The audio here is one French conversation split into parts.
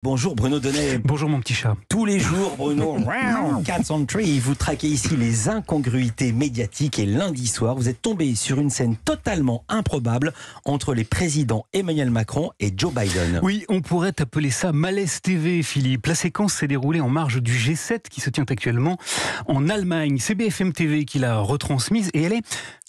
Bonjour Bruno Donnet. Bonjour mon petit chat. Tous les jours, Bruno, Cats on Tree, vous traquez ici les incongruités médiatiques et lundi soir, vous êtes tombé sur une scène totalement improbable entre les présidents Emmanuel Macron et Joe Biden. Oui, on pourrait appeler ça malaise TV, Philippe. La séquence s'est déroulée en marge du G7 qui se tient actuellement en Allemagne. C'est BFM TV qui l'a retransmise et elle est,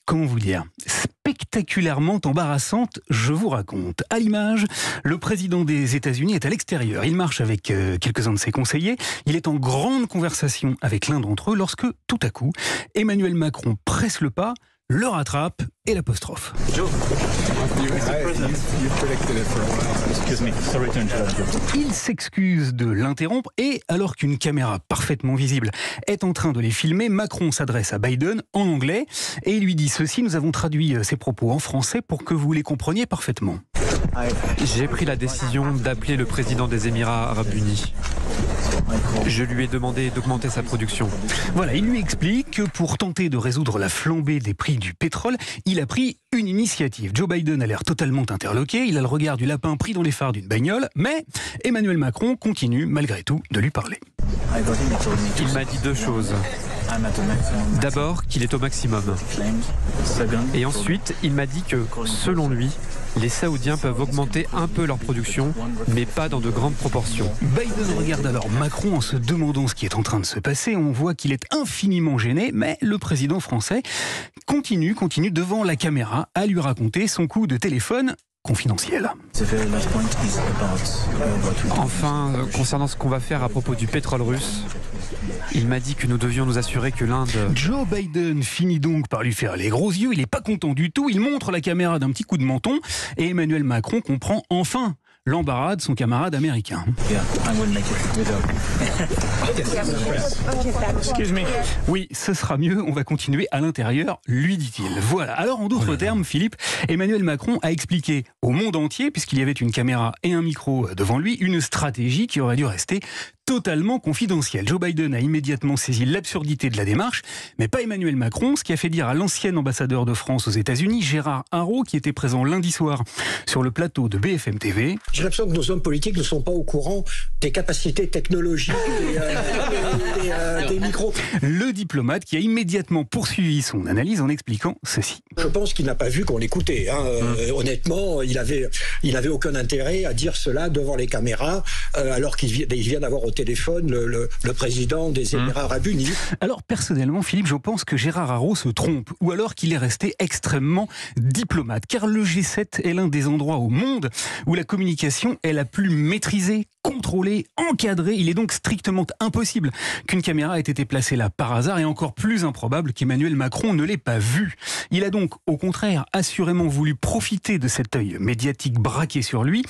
comment vous dire, spectaculairement embarrassante, je vous raconte. À l'image, le président des États-Unis est à l'extérieur. Il marche avec quelques-uns de ses conseillers. Il est en grande conversation avec l'un d'entre eux lorsque, tout à coup, Emmanuel Macron presse le pas, le rattrape et l'apostrophe. Il s'excuse de l'interrompre et, alors qu'une caméra parfaitement visible est en train de les filmer, Macron s'adresse à Biden en anglais et lui dit ceci. Nous avons traduit ses propos en français pour que vous les compreniez parfaitement. J'ai pris la décision d'appeler le président des Émirats Arabes Unis. Je lui ai demandé d'augmenter sa production. Voilà, il lui explique que pour tenter de résoudre la flambée des prix du pétrole, il a pris une initiative. Joe Biden a l'air totalement interloqué, il a le regard du lapin pris dans les phares d'une bagnole, mais Emmanuel Macron continue malgré tout de lui parler. Il m'a dit deux choses. D'abord, qu'il est au maximum. Et ensuite, il m'a dit que, selon lui, les Saoudiens peuvent augmenter un peu leur production, mais pas dans de grandes proportions. Biden regarde alors Macron en se demandant ce qui est en train de se passer. On voit qu'il est infiniment gêné, mais le président français continue devant la caméra à lui raconter son coup de téléphone confidentiel. Enfin, concernant ce qu'on va faire à propos du pétrole russe, il m'a dit que nous devions nous assurer que l'Inde... Joe Biden finit donc par lui faire les gros yeux, il n'est pas content du tout, il montre la caméra d'un petit coup de menton et Emmanuel Macron comprend enfin l'embarras de son camarade américain. Oui, ce sera mieux, on va continuer à l'intérieur, lui dit-il. Voilà, alors en d'autres termes, Philippe, Emmanuel Macron a expliqué au monde entier, puisqu'il y avait une caméra et un micro devant lui, une stratégie qui aurait dû rester totalement confidentielle. Joe Biden a immédiatement saisi l'absurdité de la démarche, mais pas Emmanuel Macron, ce qui a fait dire à l'ancien ambassadeur de France aux États-Unis, Gérard Haraud, qui était présent lundi soir sur le plateau de BFM TV. J'ai l'impression que nos hommes politiques ne sont pas au courant des capacités technologiques des micros. Le diplomate qui a immédiatement poursuivi son analyse en expliquant ceci. Je pense qu'il n'a pas vu qu'on l'écoutait. Honnêtement, il avait aucun intérêt à dire cela devant les caméras, alors qu'il vient d'avoir au téléphone le président des Émirats Arabes Unis. Alors personnellement, Philippe, je pense que Gérard Haraud se trompe, ou alors qu'il est resté extrêmement diplomate, car le G7 est l'un des endroits au monde où la communication est la plus maîtrisée, contrôlée, encadrée. Il est donc strictement impossible qu'une caméra ait été placée là par hasard, et encore plus improbable qu'Emmanuel Macron ne l'ait pas vu. Il a donc, au contraire, assurément voulu profiter de cet œil médiatique braqué sur lui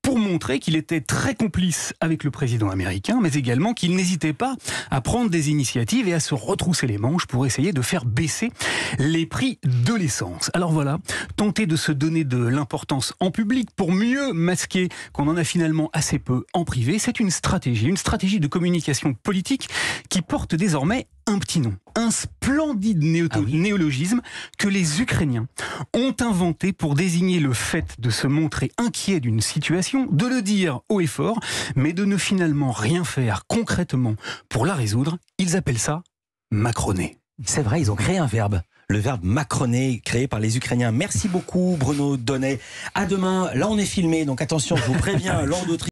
pour montrer qu'il était très complice avec le président américain, mais également qu'il n'hésitait pas à prendre des initiatives et à se retrousser les manches pour essayer de faire baisser les prix de l'essence. Alors voilà, tenter de se donner de l'importance en public pour mieux masquer qu'on en a finalement assez peu en privé, c'est une stratégie de communication politique qui porte désormais un petit nom, un splendide néologisme que les Ukrainiens ont inventé pour désigner le fait de se montrer inquiet d'une situation, de le dire haut et fort, mais de ne finalement rien faire concrètement pour la résoudre. Ils appellent ça macroner. C'est vrai, ils ont créé un verbe. Le verbe macroner, créé par les Ukrainiens. Merci beaucoup Bruno Donnet. À demain, là on est filmé, donc attention, je vous préviens, lors d'autres